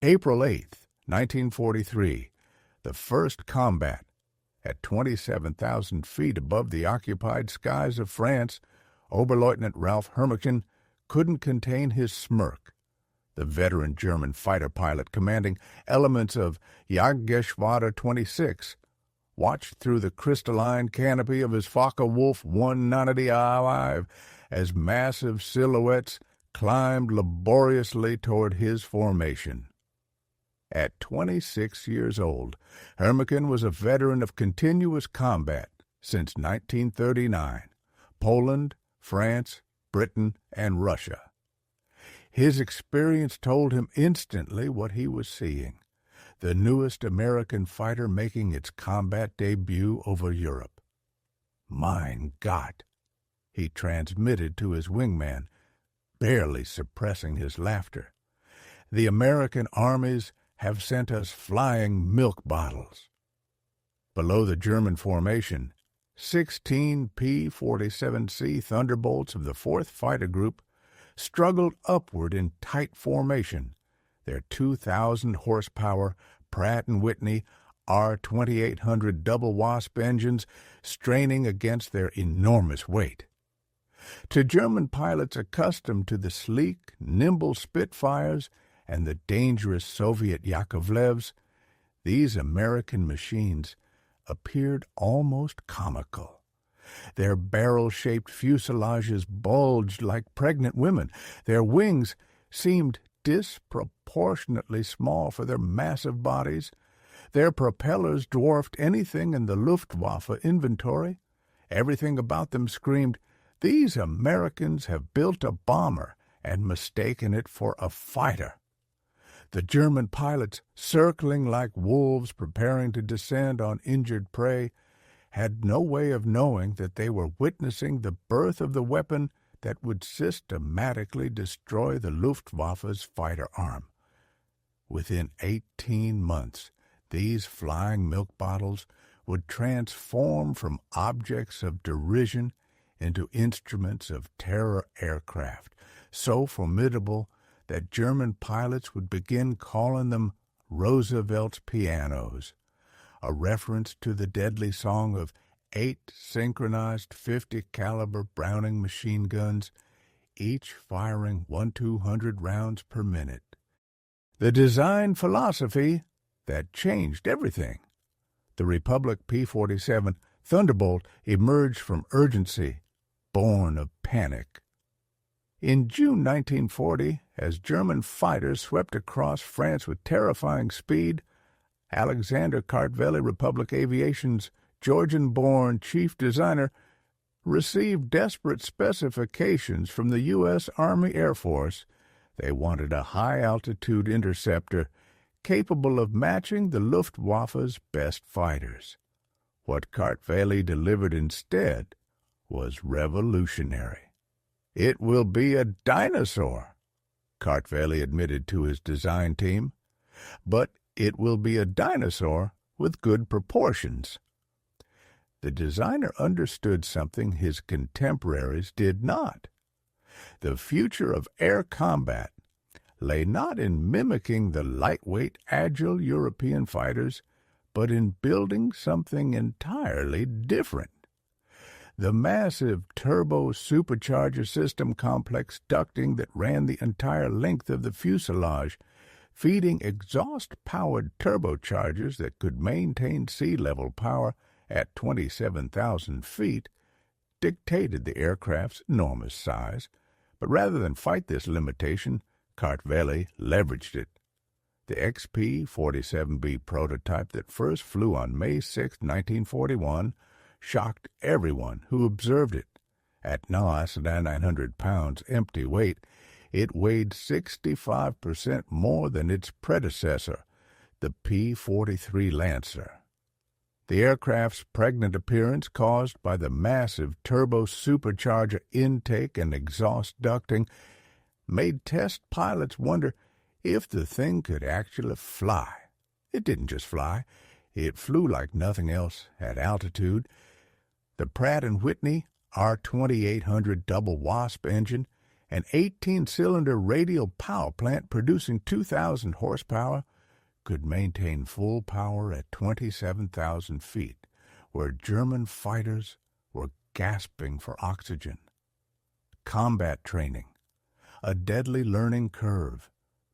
April 8, 1943, the first combat. At 27,000 feet above the occupied skies of France, Oberleutnant Ralph Hermeken couldn't contain his smirk. The veteran German fighter pilot commanding elements of Jagdgeschwader 26 watched through the crystalline canopy of his Focke-Wulf 195 as massive silhouettes climbed laboriously toward his formation. At 26 years old, Hermeken was a veteran of continuous combat since 1939, Poland, France, Britain, and Russia. His experience told him instantly what he was seeing, the newest American fighter making its combat debut over Europe. "Mein Gott," he transmitted to his wingman, barely suppressing his laughter. "The American armies have sent us flying milk bottles." Below the German formation, 16 P-47C Thunderbolts of the 4th Fighter Group struggled upward in tight formation, their 2,000-horsepower Pratt & Whitney R2800 double Wasp engines straining against their enormous weight. To German pilots accustomed to the sleek, nimble Spitfires and the dangerous Soviet Yakovlevs, these American machines appeared almost comical. Their barrel-shaped fuselages bulged like pregnant women. Their wings seemed disproportionately small for their massive bodies. Their propellers dwarfed anything in the Luftwaffe inventory. Everything about them screamed, "These Americans have built a bomber and mistaken it for a fighter." The German pilots, circling like wolves preparing to descend on injured prey, had no way of knowing that they were witnessing the birth of the weapon that would systematically destroy the Luftwaffe's fighter arm. Within 18 months, these flying milk bottles would transform from objects of derision into instruments of terror aircraft, so formidable that German pilots would begin calling them Roosevelt's pianos, a reference to the deadly song of 8 synchronized 50-caliber Browning machine guns, each firing 1,200 rounds per minute. The design philosophy that changed everything. The Republic P-47 Thunderbolt emerged from urgency, born of panic. In June 1940, as German fighters swept across France with terrifying speed, Alexander Kartveli, Republic Aviation's Georgian-born chief designer, received desperate specifications from the U.S. Army Air Force. They wanted a high-altitude interceptor capable of matching the Luftwaffe's best fighters. What Kartveli delivered instead was revolutionary. "It will be a dinosaur," Kartveli admitted to his design team, "but it will be a dinosaur with good proportions." The designer understood something his contemporaries did not. The future of air combat lay not in mimicking the lightweight, agile European fighters, but in building something entirely different. The massive turbo-supercharger system complex ducting that ran the entire length of the fuselage, feeding exhaust-powered turbochargers that could maintain sea-level power at 27,000 feet, dictated the aircraft's enormous size. But rather than fight this limitation, Kartveli leveraged it. The XP-47B prototype that first flew on May 6, 1941, shocked everyone who observed it. At no less than 900 pounds empty weight, it weighed 65% more than its predecessor, the P-43 Lancer. The aircraft's pregnant appearance, caused by the massive turbo-supercharger intake and exhaust ducting, made test pilots wonder if the thing could actually fly. It didn't just fly. It flew like nothing else at altitude. The Pratt & Whitney R2800 double Wasp engine An 18-cylinder radial power plant producing 2,000 horsepower could maintain full power at 27,000 feet, where German fighters were gasping for oxygen. Combat training, a deadly learning curve.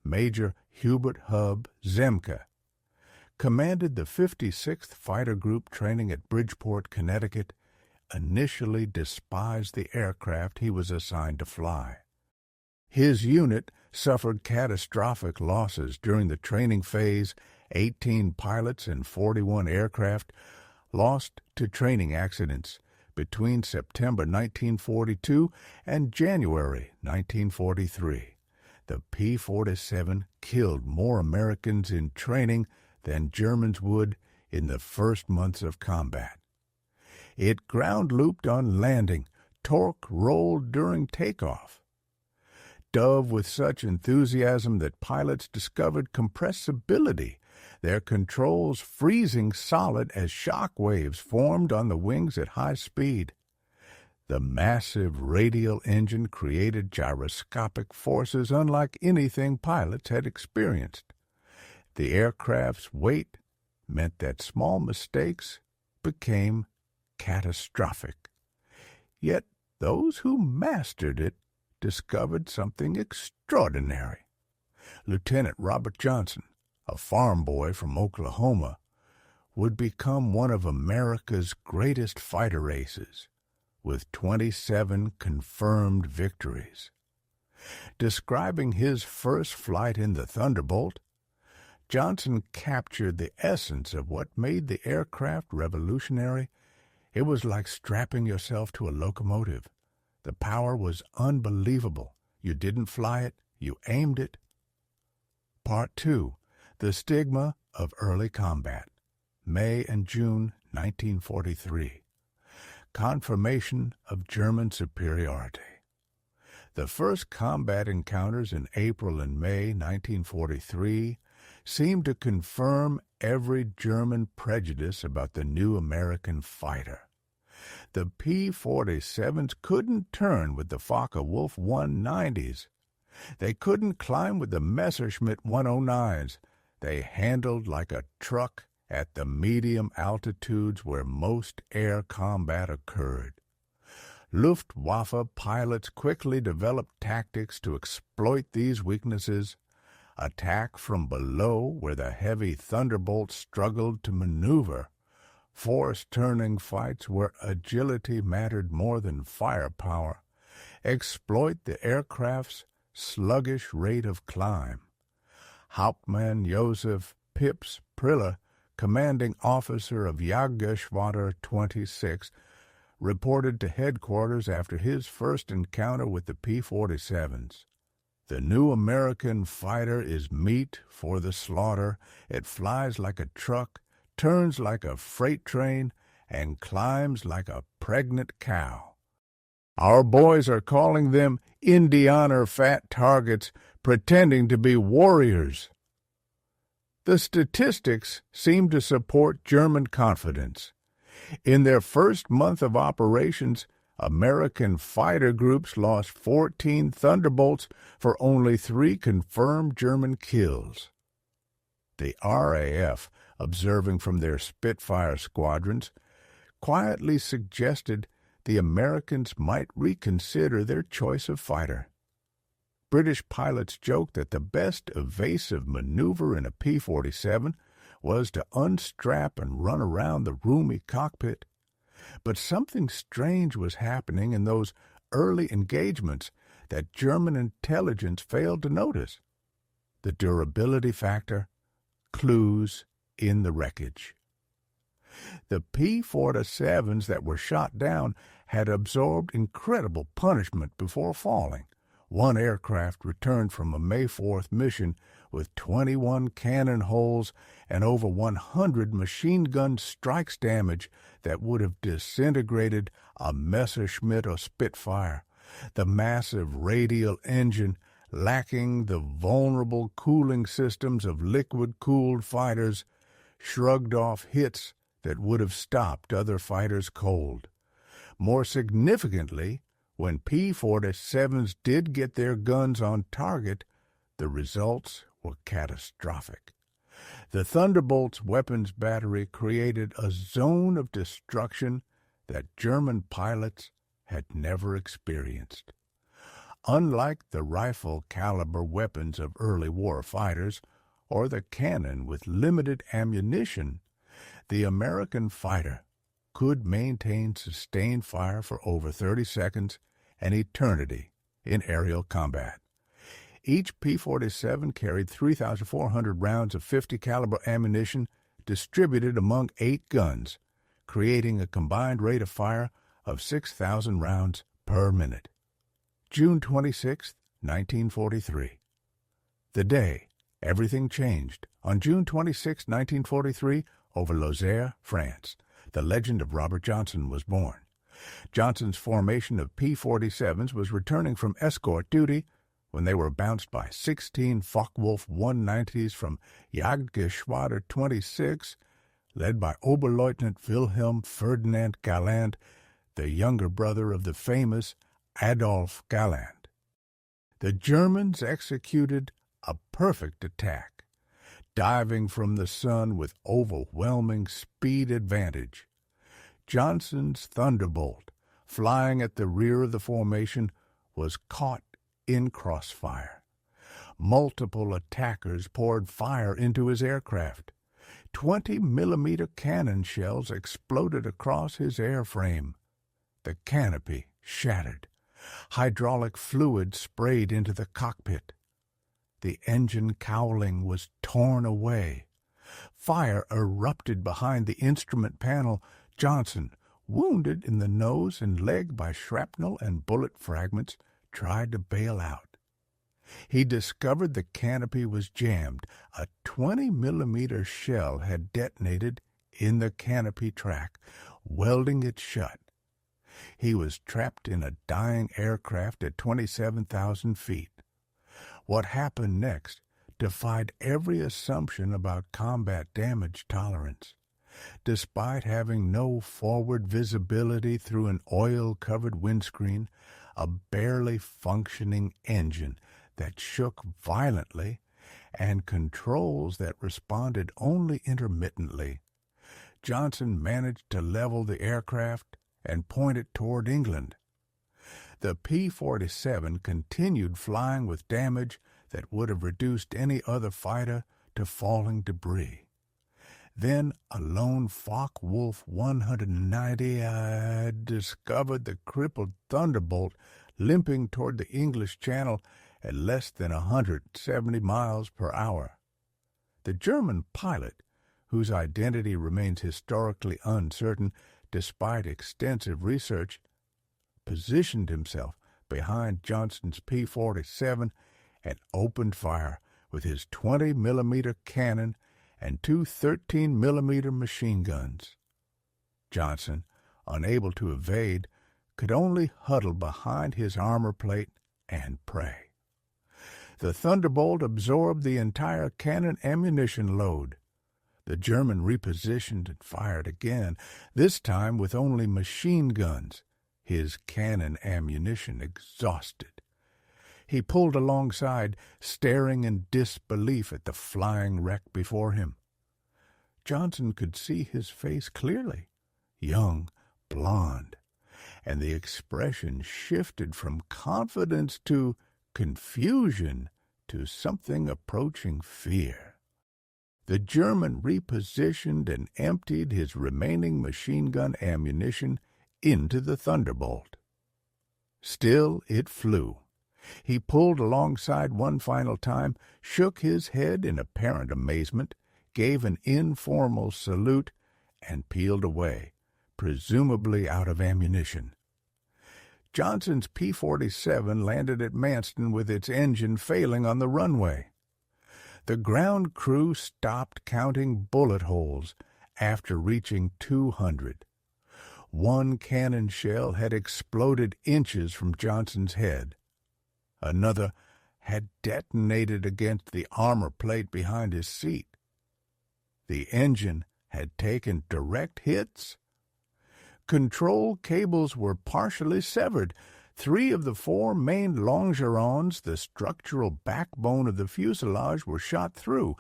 Major Hubert Hub Zemke commanded the 56th Fighter Group training at Bridgeport, Connecticut, initially despised the aircraft he was assigned to fly. His unit suffered catastrophic losses during the training phase. 18 pilots and 41 aircraft lost to training accidents between September 1942 and January 1943. The P-47 killed more Americans in training than Germans would in the first months of combat. It ground-looped on landing, torque rolled during takeoff. Dove with such enthusiasm that pilots discovered compressibility, their controls freezing solid as shock waves formed on the wings at high speed. The massive radial engine created gyroscopic forces unlike anything pilots had experienced. The aircraft's weight meant that small mistakes became catastrophic. Yet those who mastered it discovered something extraordinary. Lieutenant Robert Johnson, a farm boy from Oklahoma, would become one of America's greatest fighter aces, with 27 confirmed victories. Describing his first flight in the Thunderbolt, Johnson captured the essence of what made the aircraft revolutionary. It was like strapping yourself to a locomotive. The power was unbelievable. You didn't fly it, you aimed it. Part 2. The Stigma of Early Combat. May and June 1943. Confirmation of German superiority. The first combat encounters in April and May 1943 seemed to confirm every German prejudice about the new American fighter. The P-47s couldn't turn with the Focke-Wulf 190s. They couldn't climb with the Messerschmitt 109s. They handled like a truck at the medium altitudes where most air combat occurred. Luftwaffe pilots quickly developed tactics to exploit these weaknesses. Attack from below, where the heavy Thunderbolt struggled to maneuver. Force-turning fights where agility mattered more than firepower. Exploit the aircraft's sluggish rate of climb. Hauptmann Josef Pips Prille, commanding officer of Jagdgeschwader 26, reported to headquarters after his first encounter with the P-47s. The new American fighter is meat for the slaughter. It flies like a truck, turns like a freight train, and climbs like a pregnant cow. Our boys are calling them Indianer fat targets, pretending to be warriors. The statistics seem to support German confidence. In their first month of operations, American fighter groups lost 14 Thunderbolts for only 3 confirmed German kills. The RAF, observing from their Spitfire squadrons, quietly suggested the Americans might reconsider their choice of fighter. British pilots joked that the best evasive maneuver in a P-47 was to unstrap and run around the roomy cockpit. But something strange was happening in those early engagements that German intelligence failed to notice. The durability factor, clues in the wreckage. The P-47s that were shot down had absorbed incredible punishment before falling. One aircraft returned from a May 4th mission with 21 cannon holes and over 100 machine gun strikes damage that would have disintegrated a Messerschmitt or Spitfire. The massive radial engine, lacking the vulnerable cooling systems of liquid-cooled fighters, shrugged off hits that would have stopped other fighters cold. More significantly, When P-47s did get their guns on target, the results were catastrophic. The Thunderbolt's weapons battery created a zone of destruction that German pilots had never experienced. Unlike the rifle-caliber weapons of early war fighters or the cannon with limited ammunition, the American fighter could maintain sustained fire for over 30 seconds, an eternity, in aerial combat. Each P-47 carried 3,400 rounds of 50 caliber ammunition distributed among 8 guns, creating a combined rate of fire of 6,000 rounds per minute. June 26, 1943. The day everything changed. On June 26, 1943, over Lozère, France, the legend of Robert Johnson was born. Johnson's formation of P-47s was returning from escort duty when they were bounced by 16 Focke-Wulf 190s from Jagdgeschwader 26, led by Oberleutnant Wilhelm Ferdinand Galland, the younger brother of the famous Adolf Galland. The Germans executed a perfect attack, diving from the sun with overwhelming speed advantage. Johnson's Thunderbolt, flying at the rear of the formation, was caught in crossfire. Multiple attackers poured fire into his aircraft. 20-millimeter cannon shells exploded across his airframe. The canopy shattered. Hydraulic fluid sprayed into the cockpit. The engine cowling was torn away. Fire erupted behind the instrument panel. Johnson, wounded in the nose and leg by shrapnel and bullet fragments, tried to bail out. He discovered the canopy was jammed. A 20-millimeter shell had detonated in the canopy track, welding it shut. He was trapped in a dying aircraft at 27,000 feet. What happened next defied every assumption about combat damage tolerance. Despite having no forward visibility through an oil-covered windscreen, a barely functioning engine that shook violently, and controls that responded only intermittently, Johnson managed to level the aircraft and point it toward England. The P-47 continued flying with damage that would have reduced any other fighter to falling debris. Then a lone Focke-Wulf 190 discovered the crippled Thunderbolt limping toward the English Channel at less than 170 miles per hour. The German pilot, whose identity remains historically uncertain despite extensive research, positioned himself behind Johnson's P-47 and opened fire with his 20-millimeter cannon and 2 13-millimeter machine guns. Johnson, unable to evade, could only huddle behind his armor plate and pray. The Thunderbolt absorbed the entire cannon ammunition load. The German repositioned and fired again, this time with only machine guns, his cannon ammunition exhausted. He pulled alongside, staring in disbelief at the flying wreck before him. Johnson could see his face clearly, young, blond, and the expression shifted from confidence to confusion to something approaching fear. The German repositioned and emptied his remaining machine gun ammunition into the Thunderbolt. Still it flew. He pulled alongside one final time, shook his head in apparent amazement, gave an informal salute, and peeled away, presumably out of ammunition. Johnson's P-47 landed at Manston with its engine failing on the runway. The ground crew stopped counting bullet holes after reaching 200. One cannon shell had exploded inches from Johnson's head. Another had detonated against the armor plate behind his seat. The engine had taken direct hits. Control cables were partially severed. 3 of the 4 main longerons, the structural backbone of the fuselage, were shot through,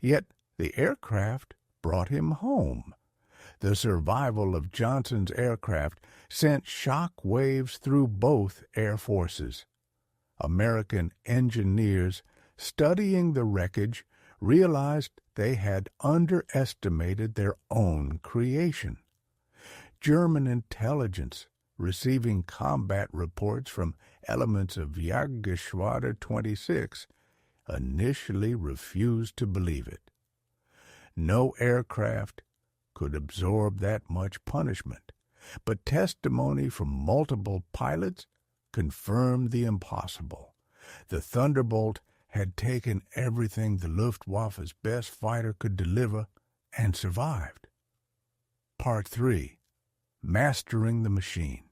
yet the aircraft brought him home. The survival of Johnson's aircraft sent shock waves through both air forces. American engineers studying the wreckage realized they had underestimated their own creation. German intelligence, receiving combat reports from elements of Jagdgeschwader 26, initially refused to believe it. No aircraft could absorb that much punishment, but testimony from multiple pilots confirmed the impossible. The Thunderbolt had taken everything the Luftwaffe's best fighter could deliver and survived. Part 3. Mastering the Machine.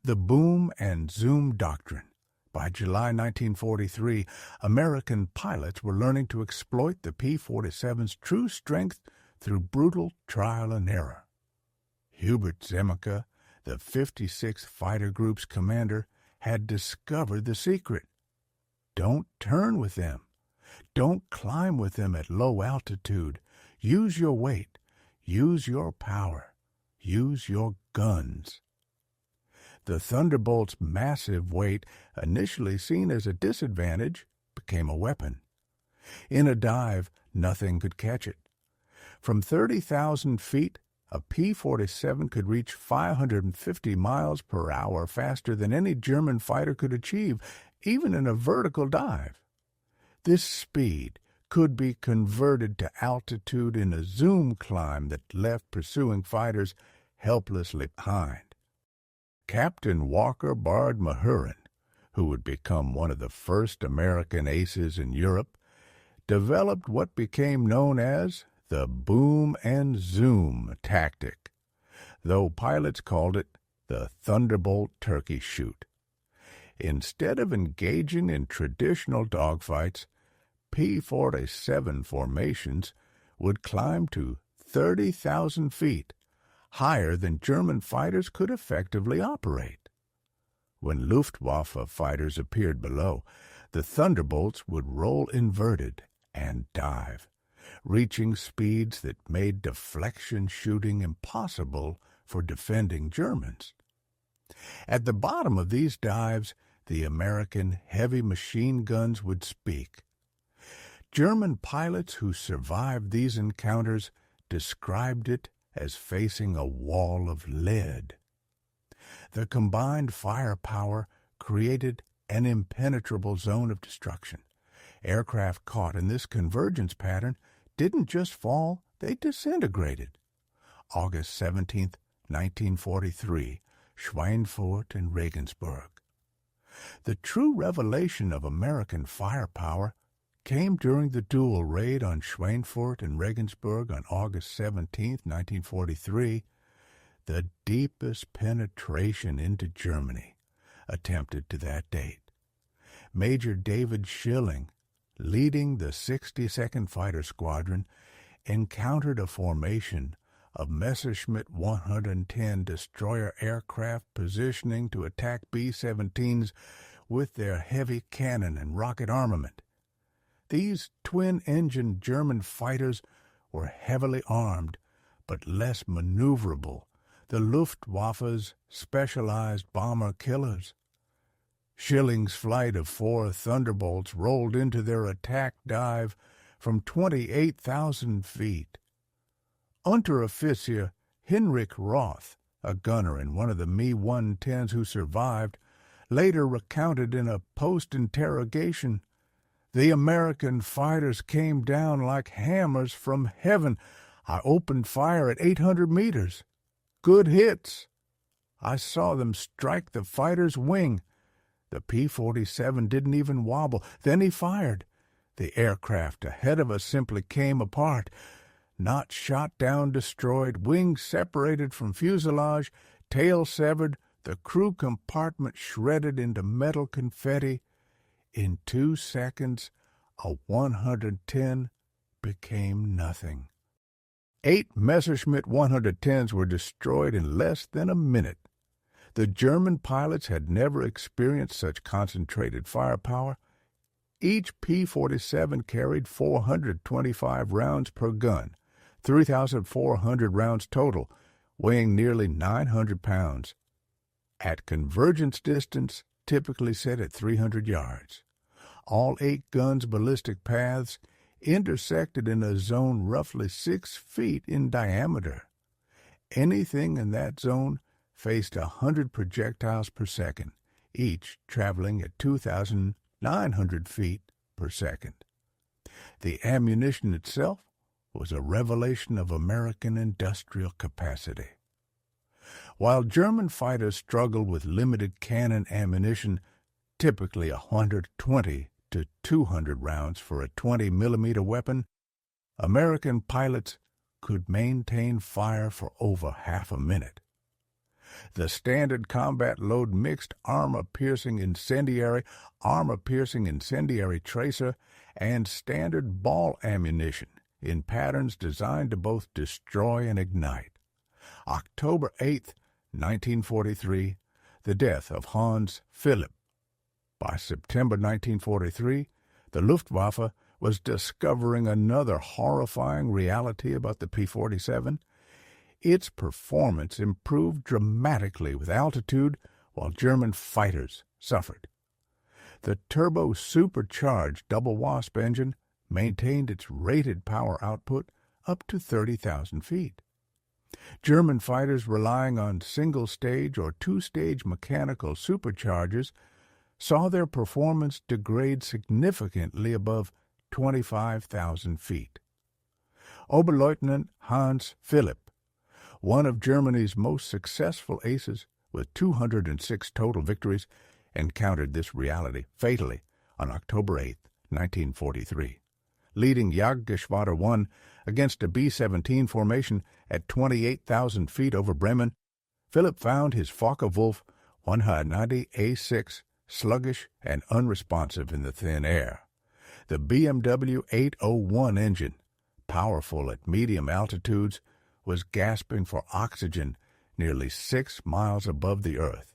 The Boom and Zoom Doctrine. By July 1943, American pilots were learning to exploit the P-47's true strength through brutal trial and error. Hubert Zemeke, the 56th Fighter Group's commander, had discovered the secret. Don't turn with them. Don't climb with them at low altitude. Use your weight. Use your power. Use your guns. The Thunderbolt's massive weight, initially seen as a disadvantage, became a weapon. In a dive, nothing could catch it. From 30,000 feet, a P-47 could reach 550 miles per hour faster than any German fighter could achieve, even in a vertical dive. This speed could be converted to altitude in a zoom climb that left pursuing fighters helplessly behind. Captain Walker Bard Mahurin, who would become one of the first American aces in Europe, developed what became known as the boom and zoom tactic, though pilots called it the Thunderbolt turkey shoot. Instead of engaging in traditional dogfights, P-47 formations would climb to 30,000 feet, higher than German fighters could effectively operate. When Luftwaffe fighters appeared below, the Thunderbolts would roll inverted and dive, reaching speeds that made deflection shooting impossible for defending Germans. At the bottom of these dives, the American heavy machine guns would speak. German pilots who survived these encounters described it as facing a wall of lead. The combined firepower created an impenetrable zone of destruction. Aircraft caught in this convergence pattern didn't just fall, they disintegrated. August 17, 1943, Schweinfurt and Regensburg. The true revelation of American firepower came during the dual raid on Schweinfurt and Regensburg on August 17, 1943, the deepest penetration into Germany attempted to that date. Major David Schilling, leading the 62nd Fighter Squadron, encountered a formation of Messerschmitt 110 destroyer aircraft positioning to attack B-17s with their heavy cannon and rocket armament. These twin-engine German fighters were heavily armed, but less maneuverable, the Luftwaffe's specialized bomber killers. Schilling's flight of 4 Thunderbolts rolled into their attack dive from 28,000 feet. Unteroffizier Hinrich Roth, a gunner in one of the Me-110s who survived, later recounted in a post-interrogation, "The American fighters came down like hammers from heaven. I opened fire at 800 meters. Good hits. I saw them strike the fighter's wing. The P-47 didn't even wobble. Then he fired. The aircraft ahead of us simply came apart. Not shot down, destroyed, wings separated from fuselage, tail severed, the crew compartment shredded into metal confetti. In 2 seconds, a 110 became nothing." 8 Messerschmitt 110s were destroyed in less than a minute. The German pilots had never experienced such concentrated firepower. Each P-47 carried 425 rounds per gun, 3,400 rounds total, weighing nearly 900 pounds, at convergence distance typically set at 300 yards. All 8 guns' ballistic paths intersected in a zone roughly 6 feet in diameter. Anything in that zone faced 100 projectiles per second, each traveling at 2,900 feet per second. The ammunition itself was a revelation of American industrial capacity. While German fighters struggled with limited cannon ammunition, typically 120 to 200 rounds for a 20-millimeter weapon, American pilots could maintain fire for over half a minute. The standard combat load mixed armor-piercing incendiary tracer, and standard ball ammunition in patterns designed to both destroy and ignite. October 8, 1943, the death of Hans Philipp. By September 1943, the Luftwaffe was discovering another horrifying reality about the P-47. Its performance improved dramatically with altitude while German fighters suffered. The turbo-supercharged double Wasp engine maintained its rated power output up to 30,000 feet. German fighters relying on single-stage or two-stage mechanical superchargers saw their performance degrade significantly above 25,000 feet. Oberleutnant Hans Philipp, one of Germany's most successful aces with 206 total victories, encountered this reality fatally on October 8, 1943. Leading Jagdgeschwader 1 against a B-17 formation at 28,000 feet over Bremen, Philipp found his Focke-Wulf 190A6 sluggish and unresponsive in the thin air. The BMW 801 engine, powerful at medium altitudes, was gasping for oxygen nearly 6 miles above the earth.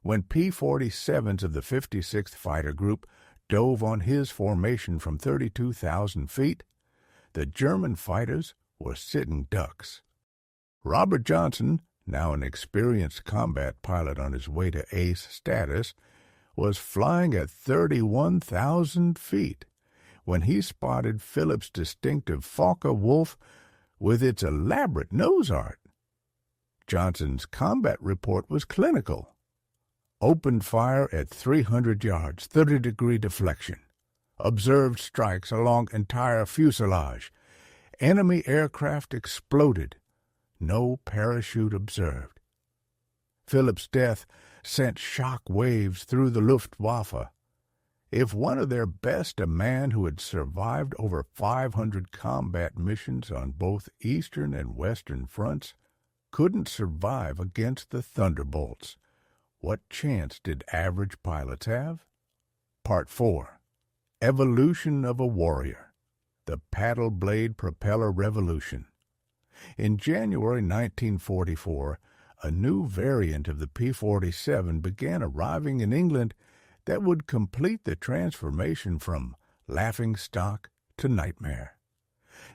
When P-47s of the 56th Fighter Group dove on his formation from 32,000 feet, the German fighters were sitting ducks. Robert Johnson, now an experienced combat pilot on his way to ace status, was flying at 31,000 feet when he spotted Philipp's distinctive Focke-Wulf with its elaborate nose art. Johnson's combat report was clinical. Opened fire at 300 yards, 30-degree deflection. Observed strikes along entire fuselage. Enemy aircraft exploded. No parachute observed. Philipp's death sent shock waves through the Luftwaffe. If one of their best, a man who had survived over 500 combat missions on both eastern and western fronts, couldn't survive against the Thunderbolts, what chance did average pilots have? Part 4. Evolution of a Warrior. The Paddle Blade Propeller Revolution. In January 1944, a new variant of the P-47 began arriving in England that would complete the transformation from laughingstock to nightmare.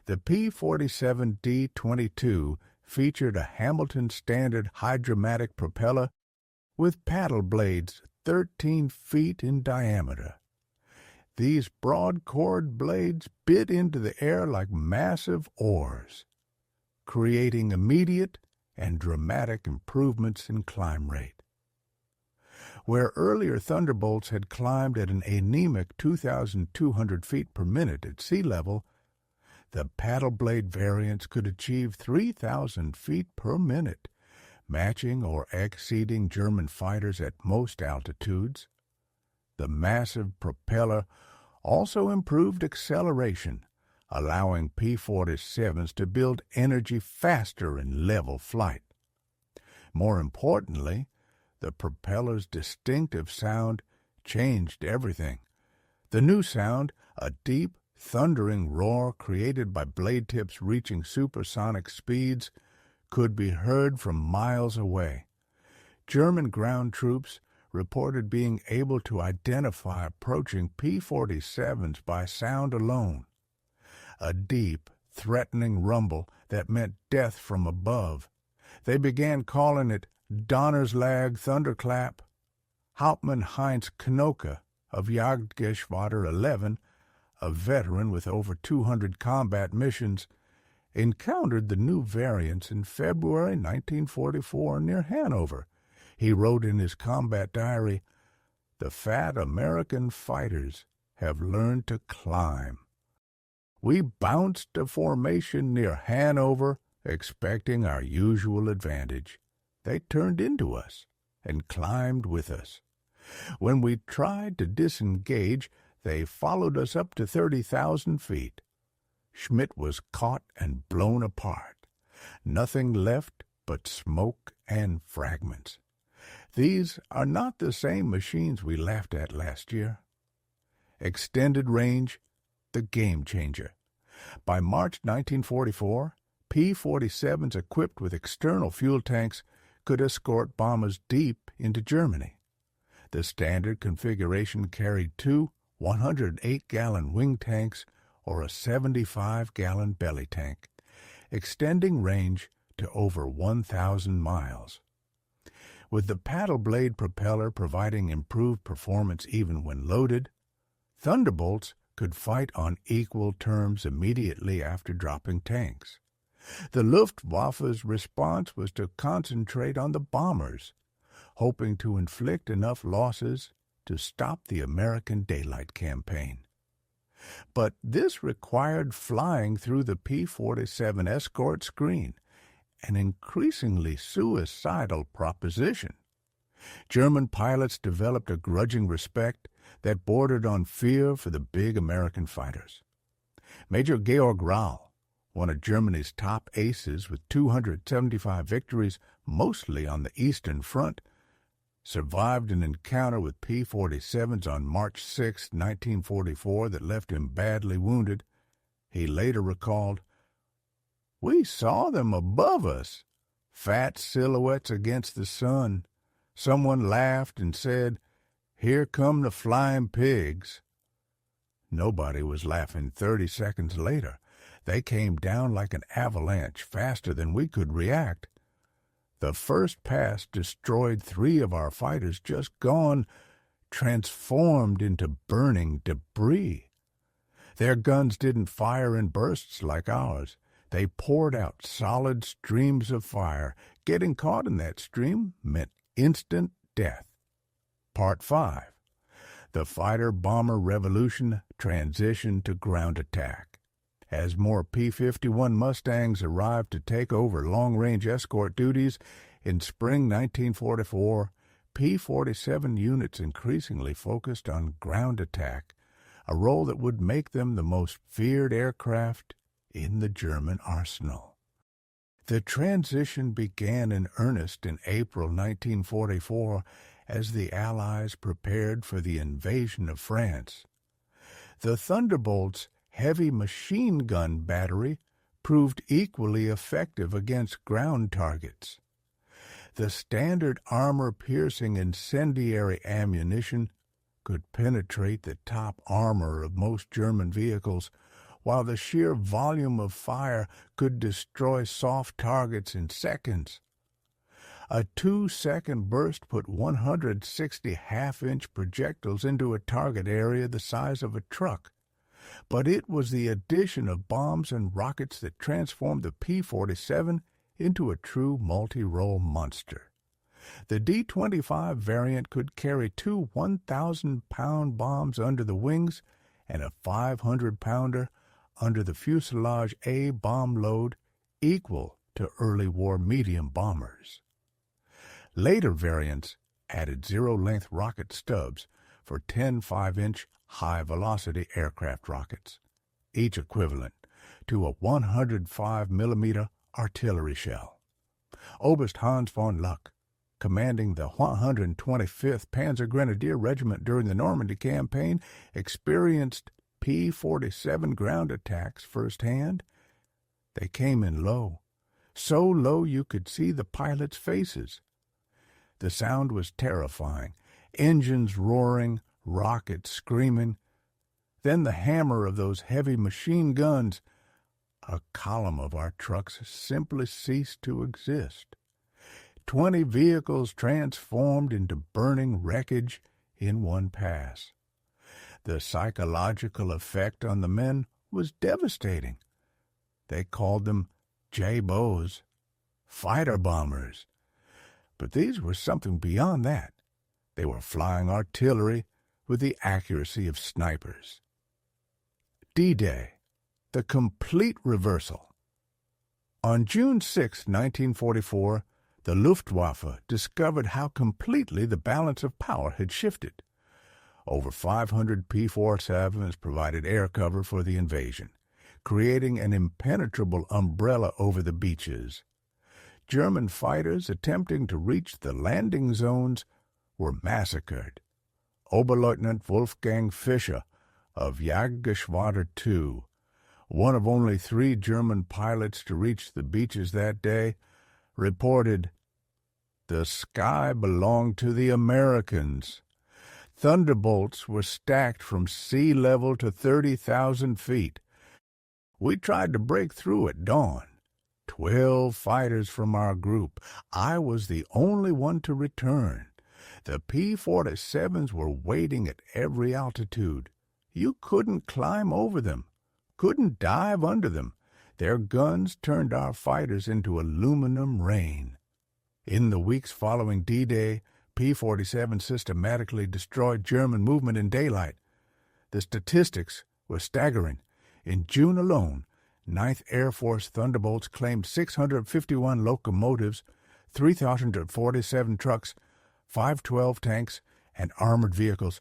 The P-47 D-22 featured a Hamilton Standard hydromatic propeller with paddle blades 13 feet in diameter. These broad-chord blades bit into the air like massive oars, creating immediate and dramatic improvements in climb rate. Where earlier Thunderbolts had climbed at an anemic 2,200 feet per minute at sea level, the paddle blade variants could achieve 3,000 feet per minute, matching or exceeding German fighters at most altitudes. The massive propeller also improved acceleration, allowing P-47s to build energy faster in level flight. More importantly, the propeller's distinctive sound changed everything. The new sound, a deep, thundering roar created by blade tips reaching supersonic speeds, could be heard from miles away. German ground troops reported being able to identify approaching P-47s by sound alone. A deep, threatening rumble that meant death from above. They began calling it Donnerslag Thunderclap. Hauptmann Heinz Knoke of Jagdgeschwader 11, a veteran with over 200 combat missions, encountered the new variants in February 1944 near Hanover. He wrote in his combat diary, "The fat American fighters have learned to climb. We bounced a formation near Hanover, expecting our usual advantage. They turned into us and climbed with us. When we tried to disengage, they followed us up to 30,000 feet. Schmidt was caught and blown apart. Nothing left but smoke and fragments. These are not the same machines we laughed at last year." Extended range, the game changer. By March 1944, P-47s equipped with external fuel tanks could escort bombers deep into Germany. The standard configuration carried two 108-gallon wing tanks or a 75-gallon belly tank, extending range to over 1,000 miles. With the paddle blade propeller providing improved performance even when loaded, Thunderbolts could fight on equal terms immediately after dropping tanks. The Luftwaffe's response was to concentrate on the bombers, hoping to inflict enough losses to stop the American Daylight Campaign. But this required flying through the P-47 escort screen, an increasingly suicidal proposition. German pilots developed a grudging respect that bordered on fear for the big American fighters. Major Georg Rahl, one of Germany's top aces with 275 victories, mostly on the Eastern Front, survived an encounter with P-47s on March 6, 1944 that left him badly wounded. He later recalled, "We saw them above us, fat silhouettes against the sun. Someone laughed and said, 'Here come the flying pigs.' Nobody was laughing 30 seconds later. They came down like an avalanche, faster than we could react. The first pass destroyed 3 of our fighters just gone, transformed into burning debris. Their guns didn't fire in bursts like ours. They poured out solid streams of fire. Getting caught in that stream meant instant death." Part 5. The fighter-bomber revolution transitioned to ground attack. As more P-51 Mustangs arrived to take over long-range escort duties, in spring 1944, P-47 units increasingly focused on ground attack, a role that would make them the most feared aircraft in the German arsenal. The transition began in earnest in April 1944 as the Allies prepared for the invasion of France. The Thunderbolt's heavy machine gun battery proved equally effective against ground targets. The standard armor-piercing incendiary ammunition could penetrate the top armor of most German vehicles, while the sheer volume of fire could destroy soft targets in seconds. A 2-second burst put 160 half-inch projectiles into a target area the size of a truck. But it was the addition of bombs and rockets that transformed the P-47 into a true multi-role monster. The D-25 variant could carry 2 1,000-pound bombs under the wings and a 500-pounder under the fuselage A bomb load equal to early war medium bombers. Later variants added zero-length rocket stubs for 10 5-inch high-velocity aircraft rockets, each equivalent to a 105-millimeter artillery shell. Oberst Hans von Luck, commanding the 125th Panzer Grenadier Regiment during the Normandy campaign, experienced P-47 ground attacks firsthand. They came in low, so low you could see the pilots' faces. The sound was terrifying, engines roaring, rockets screaming. Then the hammer of those heavy machine guns. A column of our trucks simply ceased to exist. 20 vehicles transformed into burning wreckage in one pass. The psychological effect on the men was devastating. They called them J-bows, fighter bombers. But these were something beyond that. They were flying artillery with the accuracy of snipers. D-Day, the complete reversal. On June 6, 1944, the Luftwaffe discovered how completely the balance of power had shifted. Over 500 P-47s provided air cover for the invasion, creating an impenetrable umbrella over the beaches. German fighters attempting to reach the landing zones were massacred. Oberleutnant Wolfgang Fischer of Jagdgeschwader II, one of only 3 German pilots to reach the beaches that day, reported, "The sky belonged to the Americans. Thunderbolts were stacked from sea level to 30,000 feet. We tried to break through at dawn. 12 fighters from our group. I was the only one to return. The P-47s were waiting at every altitude. You couldn't climb over them, couldn't dive under them. Their guns turned our fighters into aluminum rain." In the weeks following D-Day, P-47 systematically destroyed German movement in daylight. The statistics were staggering. In June alone, 9th Air Force Thunderbolts claimed 651 locomotives, 3,047 trucks, 512 tanks and armored vehicles,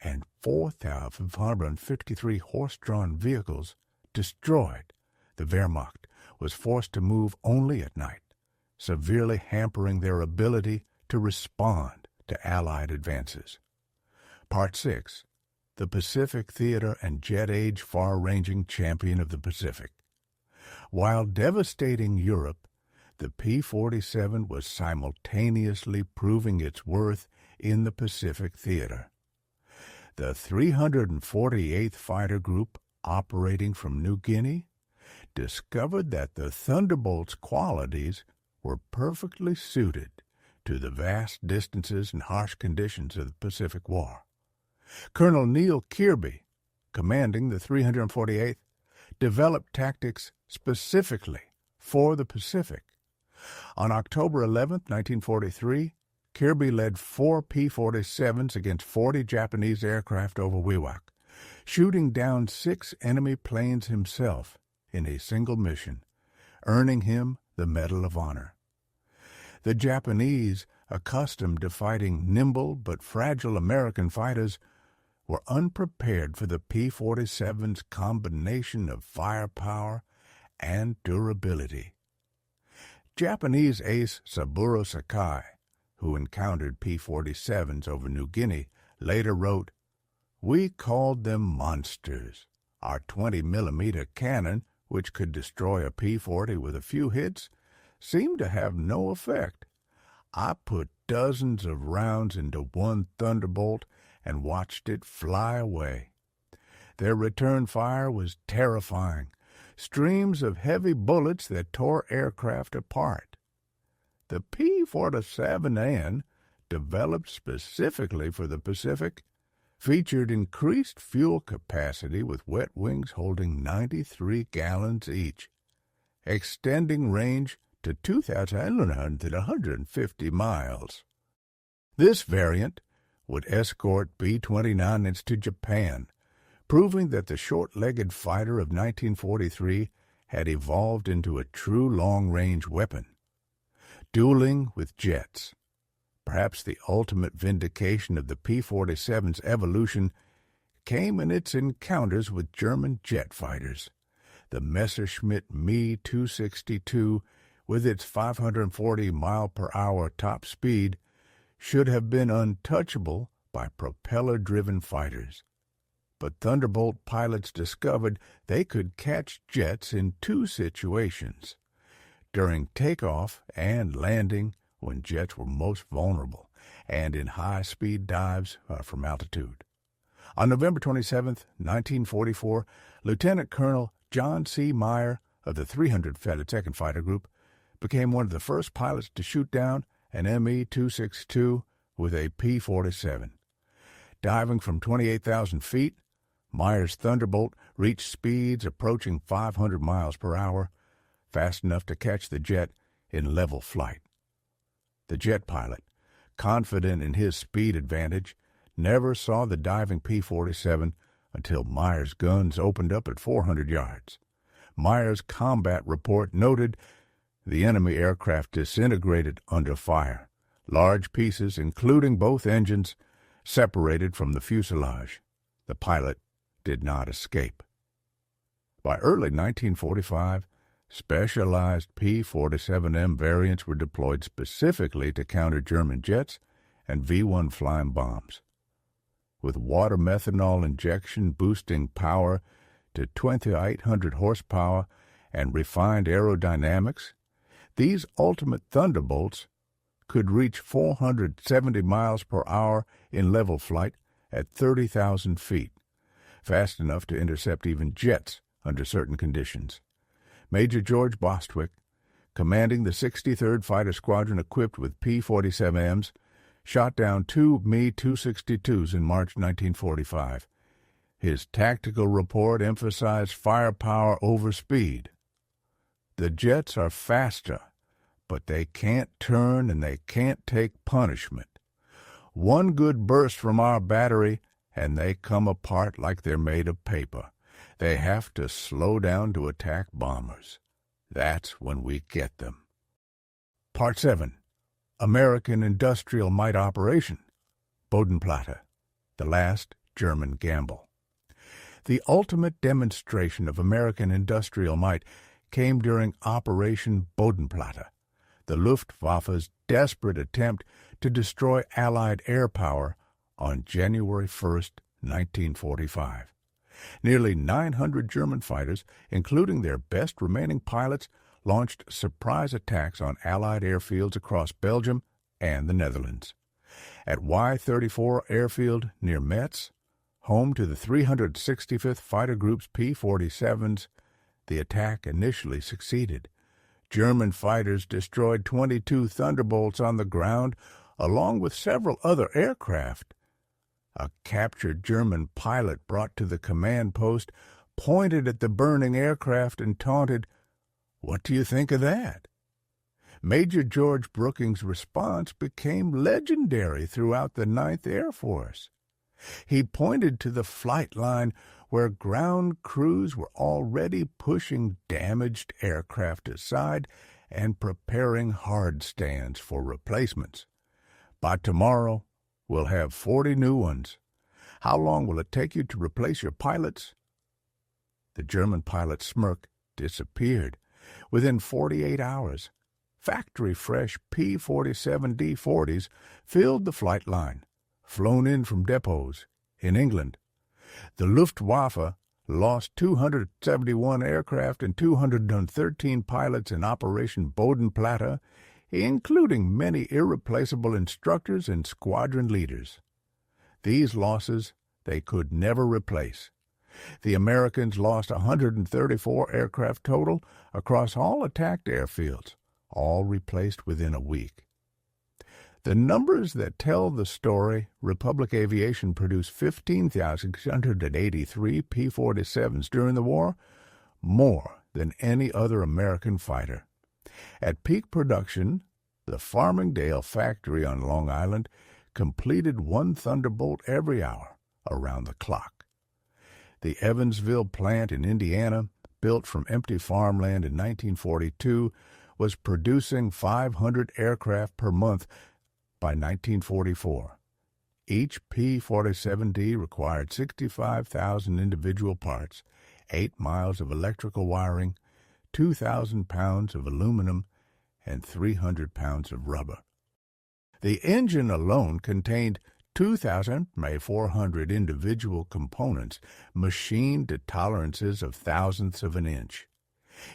and 4,553 horse-drawn vehicles destroyed. The Wehrmacht was forced to move only at night, severely hampering their ability to respond to Allied advances. Part 6. The Pacific Theater and Jet Age Far-Ranging Champion of the Pacific. While devastating Europe, the P-47 was simultaneously proving its worth in the Pacific Theater. The 348th Fighter Group, operating from New Guinea, discovered that the Thunderbolt's qualities were perfectly suited to the vast distances and harsh conditions of the Pacific War. Colonel Neil Kirby, commanding the 348th, developed tactics specifically for the Pacific. On October 11, 1943, Kirby led 4 P-47s against 40 Japanese aircraft over Wewak, shooting down 6 enemy planes himself in a single mission, earning him the Medal of Honor. The Japanese, accustomed to fighting nimble but fragile American fighters, were unprepared for the P-47's combination of firepower and durability. Japanese ace Saburo Sakai, who encountered P-47s over New Guinea, later wrote, "We called them monsters. Our 20mm cannon, which could destroy a P-40 with a few hits, seemed to have no effect. I put dozens of rounds into one Thunderbolt and watched it fly away. Their return fire was terrifying, streams of heavy bullets that tore aircraft apart. The P-47N, developed specifically for the Pacific, featured increased fuel capacity with wet wings holding 93 gallons each, extending range to 2,150 miles. This variant would escort B-29s to Japan, proving that the short-legged fighter of 1943 had evolved into a true long-range weapon. Dueling with jets. Perhaps the ultimate vindication of the P-47's evolution came in its encounters with German jet fighters. The Messerschmitt Me 262, with its 540-mile-per-hour top speed, should have been untouchable by propeller-driven fighters. But Thunderbolt pilots discovered they could catch jets in 2 situations: during takeoff and landing when jets were most vulnerable, and in high-speed dives from altitude. On November 27, 1944, Lieutenant Colonel John C. Meyer of the 302nd Fighter Group became one of the first pilots to shoot down an Me-262 with a P-47. Diving from 28,000 feet, Meyer's Thunderbolt reached speeds approaching 500 miles per hour, fast enough to catch the jet in level flight. The jet pilot, confident in his speed advantage, never saw the diving P-47 until Meyer's guns opened up at 400 yards. Meyer's combat report noted the enemy aircraft disintegrated under fire. Large pieces, including both engines, separated from the fuselage. The pilot did not escape. By early 1945, specialized P-47M variants were deployed specifically to counter German jets and V-1 flying bombs. With water methanol injection boosting power to 2,800 horsepower and refined aerodynamics, these ultimate Thunderbolts could reach 470 miles per hour in level flight at 30,000 feet, fast enough to intercept even jets under certain conditions. Major George Bostwick, commanding the 63rd Fighter Squadron equipped with P-47Ms, shot down 2 Me-262s in March 1945. His tactical report emphasized firepower over speed. The jets are faster, but they can't turn and they can't take punishment. One good burst from our battery, and they come apart like they're made of paper. They have to slow down to attack bombers. That's when we get them. Part 7. American Industrial Might Operation. Bodenplatte. The Last German Gamble. The ultimate demonstration of American industrial might came during Operation Bodenplatte, the Luftwaffe's desperate attempt to destroy Allied air power on January 1, 1945. Nearly 900 German fighters, including their best remaining pilots, launched surprise attacks on Allied airfields across Belgium and the Netherlands. At Y-34 Airfield near Metz, home to the 365th Fighter Group's P-47s, the attack initially succeeded. German fighters destroyed 22 Thunderbolts on the ground, along with several other aircraft. A captured German pilot brought to the command post pointed at the burning aircraft and taunted, "What do you think of that?" Major George Brookings' response became legendary throughout the 9th Air Force. He pointed to the flight line where ground crews were already pushing damaged aircraft aside and preparing hard stands for replacements. By tomorrow, we'll have 40 new ones. How long will it take you to replace your pilots? The German pilot's smirk disappeared. Within 48 hours, factory-fresh P-47D-40s filled the flight line, flown in from depots in England. The Luftwaffe lost 271 aircraft and 213 pilots in Operation Bodenplatte, including many irreplaceable instructors and squadron leaders. These losses they could never replace. The Americans lost 134 aircraft total across all attacked airfields, all replaced within a week. The numbers that tell the story: Republic Aviation produced 15,683 P-47s during the war, more than any other American fighter. At peak production, the Farmingdale factory on Long Island completed one Thunderbolt every hour, around the clock. The Evansville plant in Indiana, built from empty farmland in 1942, was producing 500 aircraft per month by 1944. Each P-47D required 65,000 individual parts, 8 miles of electrical wiring, 2,000 pounds of aluminum, and 300 pounds of rubber. The engine alone contained 2,400 individual components machined to tolerances of thousandths of an inch.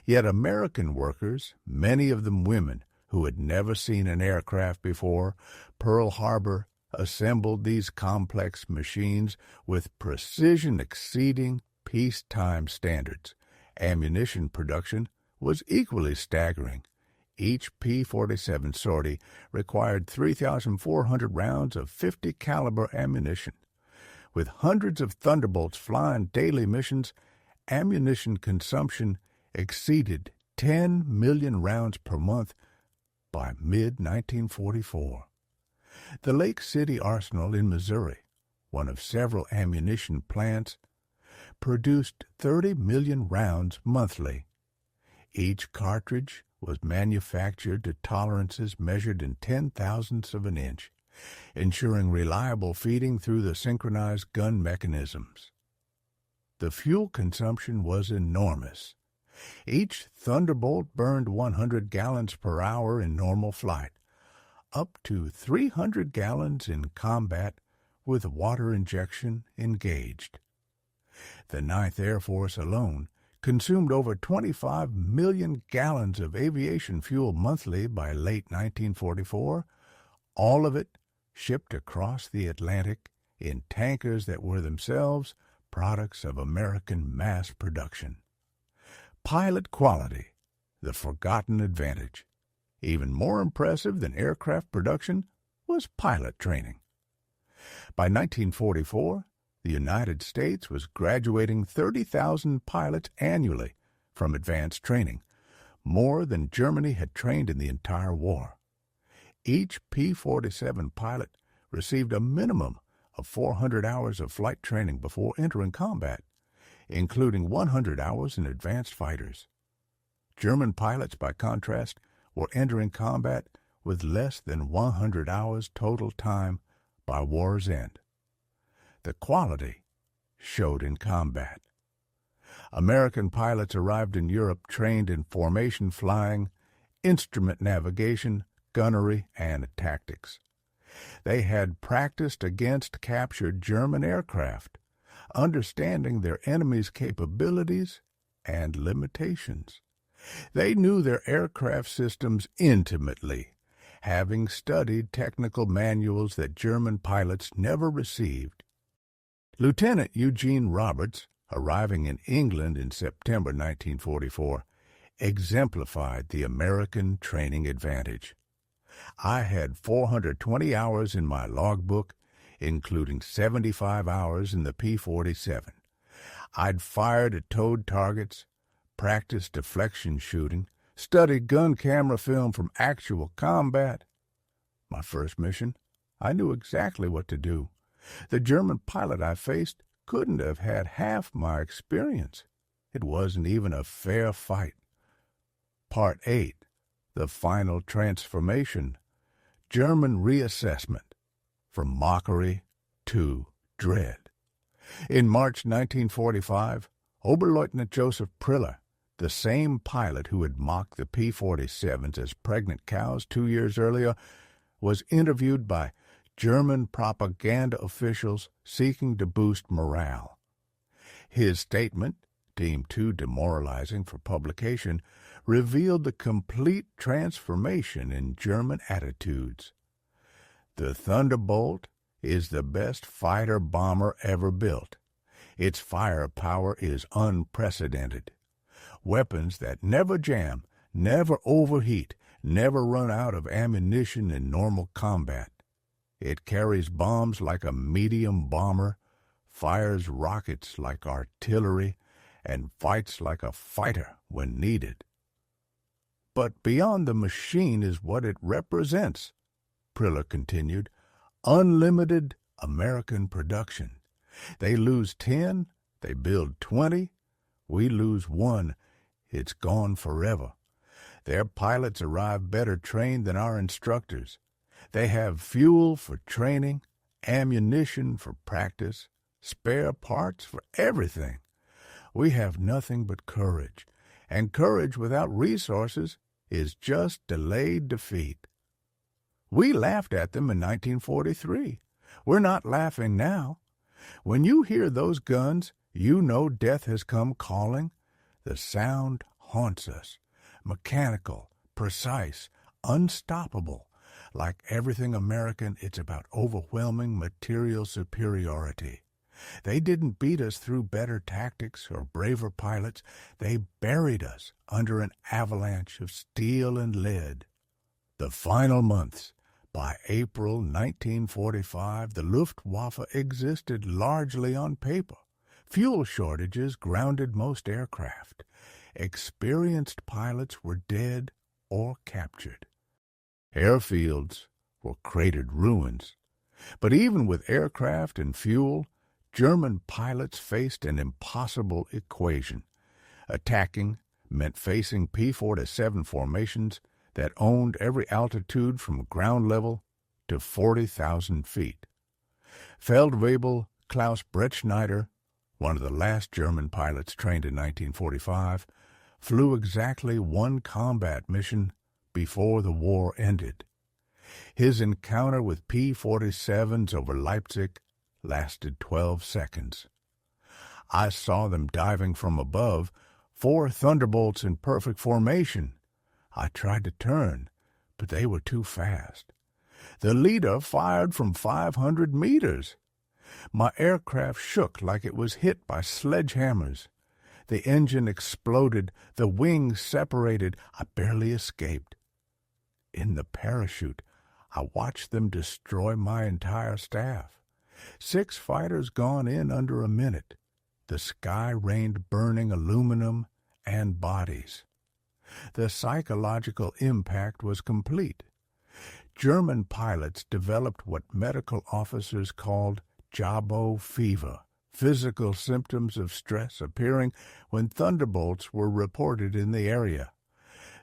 Yet American workers, many of them women, who had never seen an aircraft before, Pearl Harbor assembled these complex machines with precision exceeding peacetime standards. Ammunition production was equally staggering. Each P-47 sortie required 3,400 rounds of 50 caliber ammunition. With hundreds of Thunderbolts flying daily missions, ammunition consumption exceeded 10 million rounds per month by mid-1944. The Lake City Arsenal in Missouri, one of several ammunition plants, produced 30 million rounds monthly. Each cartridge was manufactured to tolerances measured in 10,000ths of an inch, ensuring reliable feeding through the synchronized gun mechanisms. The fuel consumption was enormous. Each Thunderbolt burned 100 gallons per hour in normal flight, up to 300 gallons in combat with water injection engaged. The 9th Air Force alone consumed over 25 million gallons of aviation fuel monthly by late 1944, all of it shipped across the Atlantic in tankers that were themselves products of American mass production. Pilot quality, the forgotten advantage. Even more impressive than aircraft production was pilot training. By 1944, the United States was graduating 30,000 pilots annually from advanced training, more than Germany had trained in the entire war. Each P-47 pilot received a minimum of 400 hours of flight training before entering combat, including 100 hours in advanced fighters. German pilots, by contrast, were entering combat with less than 100 hours total time by war's end. The quality showed in combat. American pilots arrived in Europe trained in formation flying, instrument navigation, gunnery, and tactics. They had practiced against captured German aircraft, understanding their enemy's capabilities and limitations. They knew their aircraft systems intimately, having studied technical manuals that German pilots never received. Lieutenant Eugene Roberts, arriving in England in September 1944, exemplified the American training advantage. I had 420 hours in my logbook, including 75 hours in the P-47. I'd fired at towed targets, practiced deflection shooting, studied gun camera film from actual combat. My first mission, I knew exactly what to do. The German pilot I faced couldn't have had half my experience. It wasn't even a fair fight. Part 8. The Final Transformation. German Reassessment. From Mockery to Dread. In March 1945, Oberleutnant Joseph Priller, the same pilot who had mocked the P-47s as pregnant cows 2 years earlier, was interviewed by German propaganda officials seeking to boost morale. His statement, deemed too demoralizing for publication, revealed the complete transformation in German attitudes. The Thunderbolt is the best fighter-bomber ever built. Its firepower is unprecedented. Weapons that never jam, never overheat, never run out of ammunition in normal combat. It carries bombs like a medium bomber, fires rockets like artillery, and fights like a fighter when needed. But beyond the machine is what it represents, Priller continued. Unlimited American production. They lose 10, they build 20, we lose 1, it's gone forever. Their pilots arrive better trained than our instructors. They have fuel for training, ammunition for practice, spare parts for everything. We have nothing but courage, and courage without resources is just delayed defeat. We laughed at them in 1943. We're not laughing now. When you hear those guns, you know death has come calling. The sound haunts us. Mechanical, precise, unstoppable. Like everything American, it's about overwhelming material superiority. They didn't beat us through better tactics or braver pilots. They buried us under an avalanche of steel and lead. The final months. By April 1945, the Luftwaffe existed largely on paper. Fuel shortages grounded most aircraft. Experienced pilots were dead or captured. Airfields were cratered ruins. But even with aircraft and fuel, German pilots faced an impossible equation. Attacking meant facing P-47 formations that owned every altitude from ground level to 40,000 feet. Feldwebel Klaus Brettschneider, one of the last German pilots trained in 1945, flew exactly one combat mission before the war ended. His encounter with P-47s over Leipzig lasted 12 seconds. I saw them diving from above, 4 Thunderbolts in perfect formation. I tried to turn, but they were too fast. The leader fired from 500 meters. My aircraft shook like it was hit by sledgehammers. The engine exploded, the wings separated. I barely escaped. In the parachute, I watched them destroy my entire staff. 6 fighters gone in under a minute. The sky rained burning aluminum and bodies. The psychological impact was complete. German pilots developed what medical officers called Jabo fever, physical symptoms of stress appearing when Thunderbolts were reported in the area.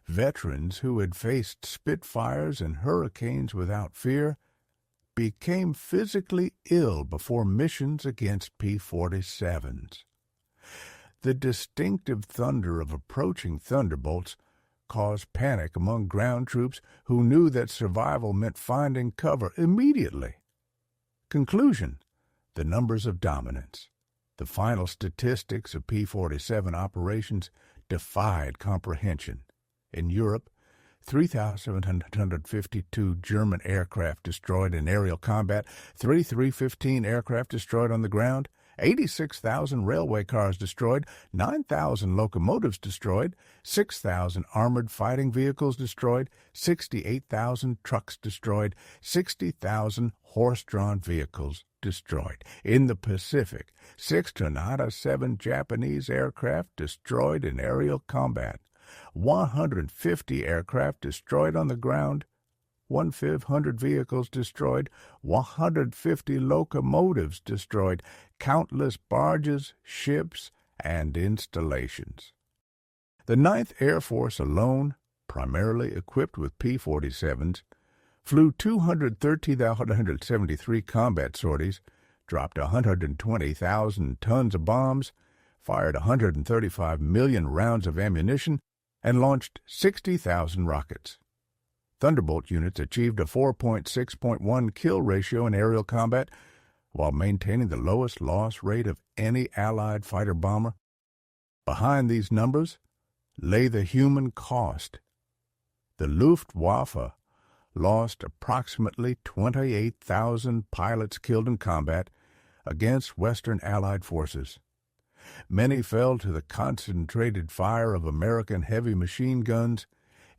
Veterans who had faced Spitfires and Hurricanes without fear became physically ill before missions against P-47s. The distinctive thunder of approaching Thunderbolts caused panic among ground troops who knew that survival meant finding cover immediately. Conclusion: the numbers of dominance. The final statistics of P-47 operations defied comprehension. In Europe, 3,752 German aircraft destroyed in aerial combat, 3,315 aircraft destroyed on the ground, 86,000 railway cars destroyed, 9,000 locomotives destroyed, 6,000 armored fighting vehicles destroyed, 68,000 trucks destroyed, 60,000 horse-drawn vehicles destroyed. In the Pacific, 6 Tornado 7 Japanese aircraft destroyed in aerial combat, 150 aircraft destroyed on the ground, 1,500 vehicles destroyed, 150 locomotives destroyed, countless barges, ships, and installations. The 9th Air Force alone, primarily equipped with P-47s, flew 213,173 combat sorties, dropped 120,000 tons of bombs, fired 135 million rounds of ammunition, and launched 60,000 rockets. Thunderbolt units achieved a 4.6.1 kill ratio in aerial combat while maintaining the lowest loss rate of any Allied fighter-bomber. Behind these numbers lay the human cost. The Luftwaffe lost approximately 28,000 pilots killed in combat against Western Allied forces. Many fell to the concentrated fire of American heavy machine guns.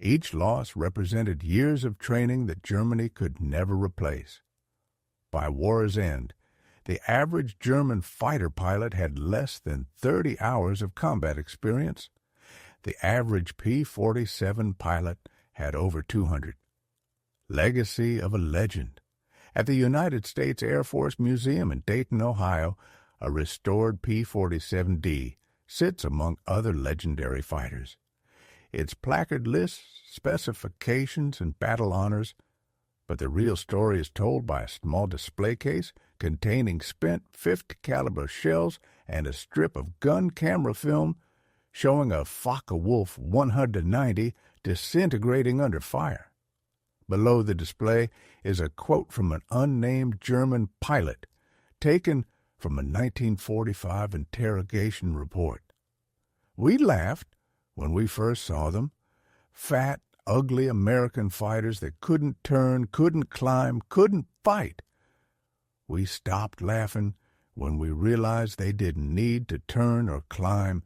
Each loss represented years of training that Germany could never replace. By war's end, the average German fighter pilot had less than 30 hours of combat experience. The average P-47 pilot had over 200. Legacy of a legend. At the United States Air Force Museum in Dayton, Ohio, a restored P-47D sits among other legendary fighters. Its placard lists specifications and battle honors, but the real story is told by a small display case containing spent .50 caliber shells and a strip of gun camera film showing a Focke-Wulf 190 disintegrating under fire. Below the display is a quote from an unnamed German pilot taken from a 1945 interrogation report. "We laughed when we first saw them. Fat, ugly American fighters that couldn't turn, couldn't climb, couldn't fight. We stopped laughing when we realized they didn't need to turn or climb.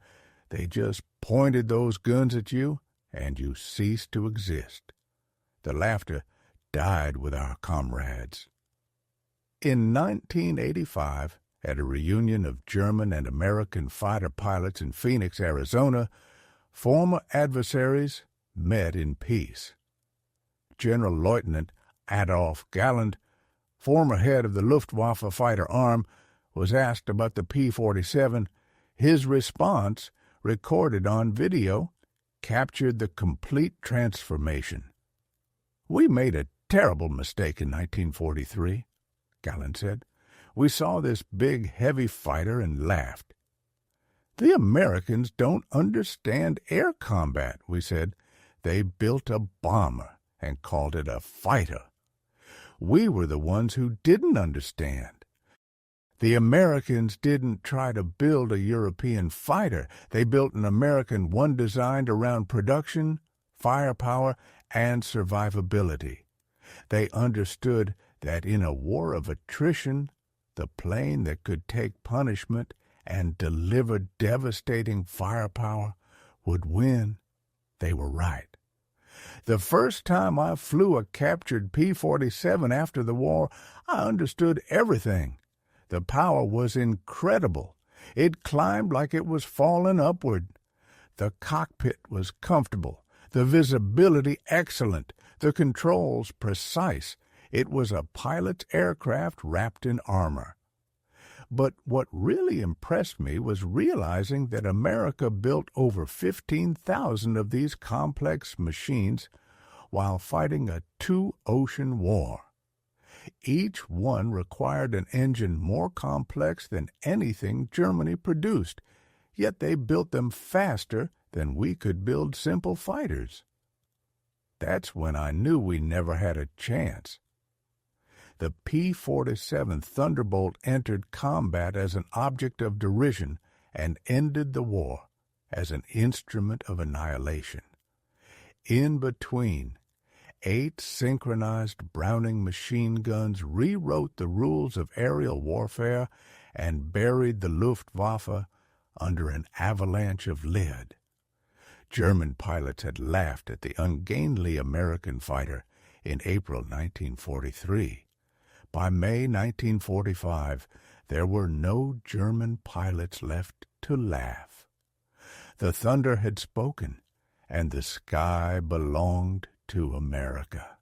They just pointed those guns at you, and you ceased to exist. The laughter died with our comrades. In 1985, at a reunion of German and American fighter pilots in Phoenix, Arizona, former adversaries met in peace. General Lieutenant Adolf Galland, former head of the Luftwaffe fighter arm, was asked about the P-47. His response, recorded on video, captured the complete transformation. "We made a terrible mistake in 1943, Galland said. "We saw this big, heavy fighter and laughed. The Americans don't understand air combat," we said. "They built a bomber and called it a fighter. We were the ones who didn't understand. The Americans didn't try to build a European fighter. They built an American one designed around production, firepower, and survivability. They understood that in a war of attrition, the plane that could take punishment and deliver devastating firepower would win." They were right. The first time I flew a captured P-47 after the war, I understood everything. The power was incredible. It climbed like it was falling upward. The cockpit was comfortable, the visibility excellent, the controls precise. It was a pilot's aircraft wrapped in armor. But what really impressed me was realizing that America built over 15,000 of these complex machines while fighting a two-ocean war. Each one required an engine more complex than anything Germany produced, yet they built them faster than we could build simple fighters. That's when I knew we never had a chance. The P-47 Thunderbolt entered combat as an object of derision and ended the war as an instrument of annihilation. In between, 8 synchronized Browning machine guns rewrote the rules of aerial warfare and buried the Luftwaffe under an avalanche of lead. German pilots had laughed at the ungainly American fighter in April 1943. By May 1945, there were no German pilots left to laugh. The thunder had spoken, and the sky belonged to America.